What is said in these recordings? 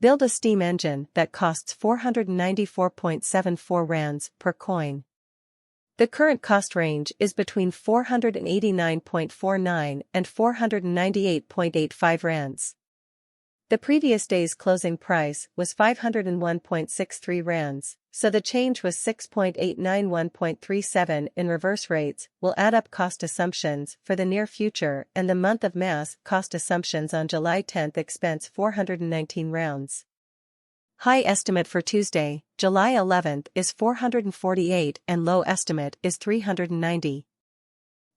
Build a steam engine that costs 494.74 rands per coin. The current cost range is between 489.49 and 498.85 rands. The previous day's closing price was 501.63 rands, so the change was 6.891.37 in reverse rates. Will add up cost assumptions for the near future and the month of mass cost assumptions on July 10th expense 419 rounds. High estimate for Tuesday, July 11th is 448 and low estimate is 390.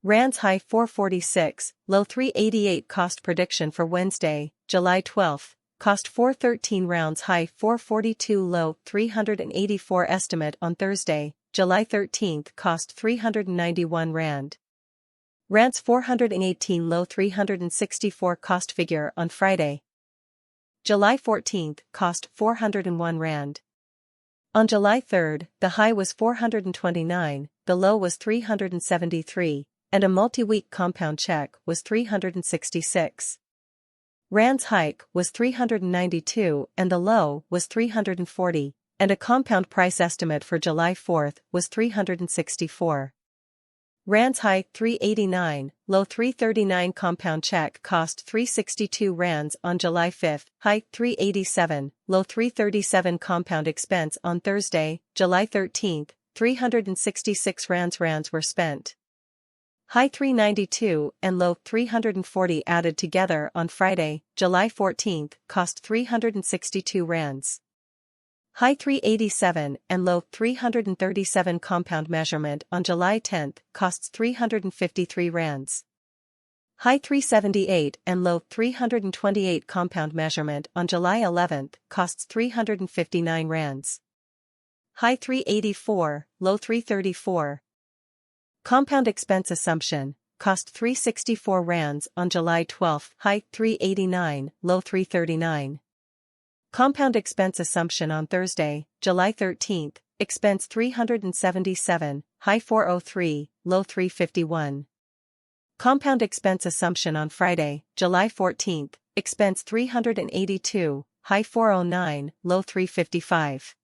Rands high 446, low 388 cost prediction for Wednesday, July 12th, cost 413 rounds high 442 low 384 estimate on Thursday, July 13th cost 391 rand. Rands 418 low 364 cost figure on Friday, July 14th cost 401 rand. On July 3rd, the high was 429, the low was 373. And a multi-week compound check was 366. Rand's hike was 392 and the low was 340, and a compound price estimate for July 4th was 364. Rand's high 389, low 339 compound check cost 362 rands on July 5th, high 387, low 337 compound expense on Thursday, July 13th, 366 rands were spent. High 392 and low 340 added together on Friday, July 14th, cost 362 rands. High 387 and low 337 compound measurement on July 10th costs 353 rands. High 378 and low 328 compound measurement on July 11th costs 359 rands. High 384, low 334. Compound expense assumption, cost 364 rands on July 12th, high 389, low 339. Compound expense assumption on Thursday, July 13th, expense 377, high 403, low 351. Compound expense assumption on Friday, July 14th, expense 382, high 409, low 355.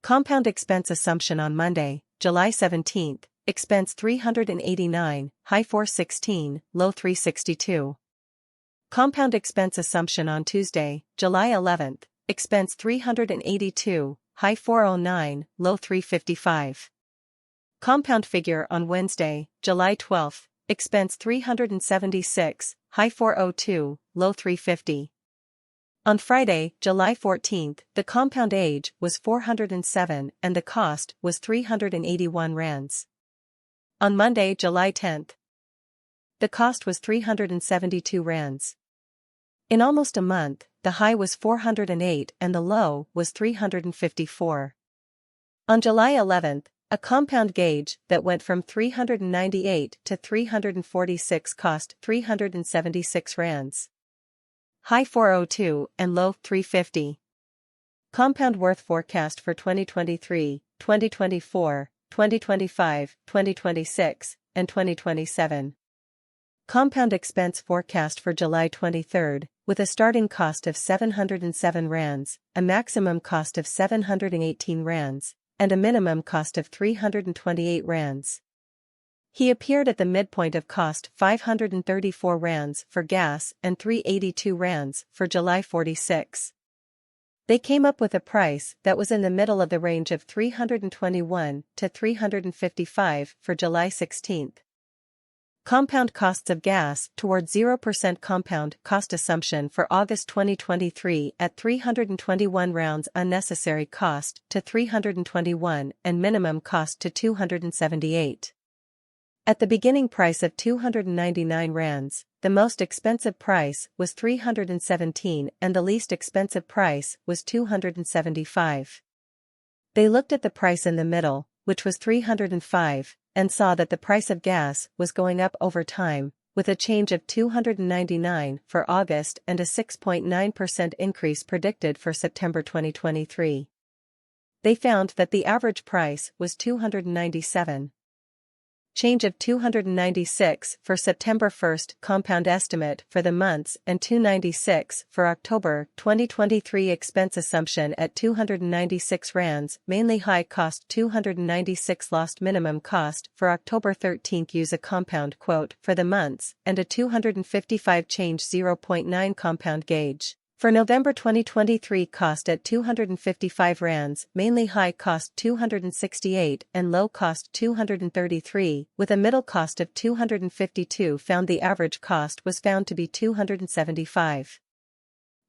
Compound expense assumption on Monday, July 17th, expense 389, high 416, low 362. Compound expense assumption on Tuesday, July 11th, expense 382, high 409, low 355. Compound figure on Wednesday, July 12th, expense 376, high 402, low 350. On Friday, July 14th, the compound age was 407 and the cost was 381 rands. On Monday, July 10th, the cost was 372 rands. In almost a month, the high was 408 and the low was 354. On July 11th, a compound gauge that went from 398 to 346 cost 376 rands. High 402 and low 350. Compound worth forecast for 2023, 2024, 2025, 2026, and 2027. Compound expense forecast for July 23rd, with a starting cost of 707 rands, a maximum cost of 718 rands, and a minimum cost of 328 rands. He appeared at the midpoint of cost 534 rands for gas and 382 rands for July 46. They came up with a price that was in the middle of the range of 321 to 355 for July 16. Compound costs of gas toward 0% compound cost assumption for August 2023 at 321 rounds unnecessary cost to 321 and minimum cost to 278. At the beginning price of 299 rands, the most expensive price was 317 and the least expensive price was 275. They looked at the price in the middle, which was 305, and saw that the price of gas was going up over time, with a change of 299 for August and a 6.9% increase predicted for September 2023. They found that the average price was 297. change of 296 for September 1st compound estimate for the months and 296 for October 2023 expense assumption at 296 rands mainly high cost 296 lost minimum cost for October 13th use a compound quote for the months and a 255 change 0.9 compound gauge. For November 2023 cost at 255 rands, mainly high cost 268 and low cost 233, with a middle cost of 252 found the average cost was found to be 275.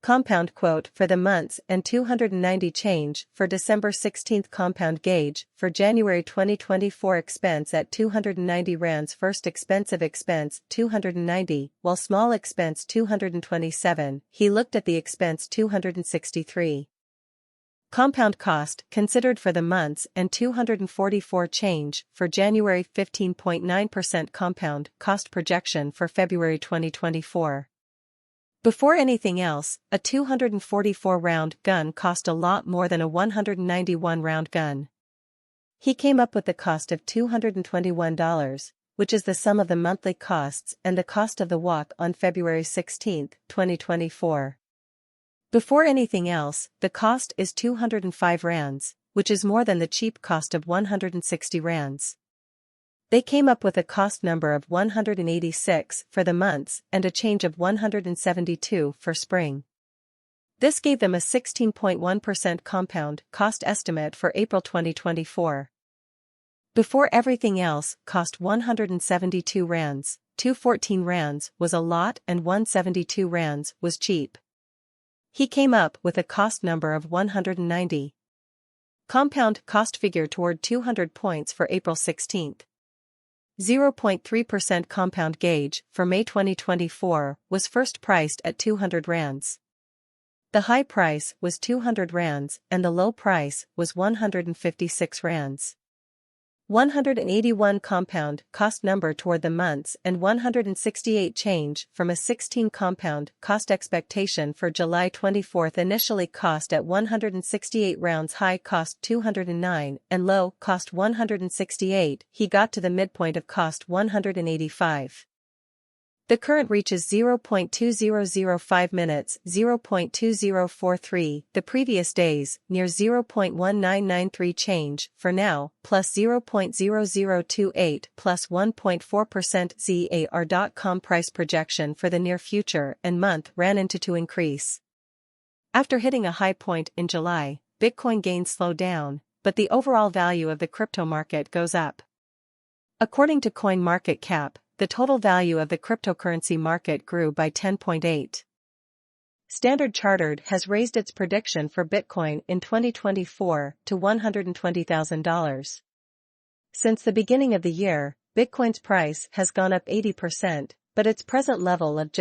Compound quote for the months and 290 change for December 16th compound gauge for January 2024 expense at 290 rands first expensive expense 290 while small expense 227 he looked at the expense 263. Compound cost considered for the months and 244 change for January 15.9% compound cost projection for February 2024. Before anything else, a 244-round gun cost a lot more than a 191-round gun. He came up with the cost of $221, which is the sum of the monthly costs and the cost of the walk on February 16, 2024. Before anything else, the cost is 205 rands, which is more than the cheap cost of 160 rands. They came up with a cost number of 186 for the months and a change of 172 for spring. This gave them a 16.1% compound cost estimate for April 2024. Before everything else, cost 172 rands, 214 rands was a lot and 172 rands was cheap. He came up with a cost number of 190. Compound cost figure toward 200 points for April 16th. 0.3% compound gauge for May 2024 was first priced at 200 rands. The high price was 200 rands and the low price was 156 rands. 181 compound cost number toward the months and 168 change from a 16 compound cost expectation for July 24th initially cost at 168 rounds high cost 209 and low cost 168 he got to the midpoint of cost 185. The current reaches 0.2005 minutes 0.2043 the previous days near 0.1993 change for now plus 0.0028 plus 1.4% ZAR.com price projection for the near future and month ran into to increase. After hitting a high point in July, Bitcoin gains slow down, but the overall value of the crypto market goes up. According to CoinMarketCap, the total value of the cryptocurrency market grew by 10.8%. Standard Chartered has raised its prediction for Bitcoin in 2024 to $120,000. Since the beginning of the year, Bitcoin's price has gone up 80%, but its present level of just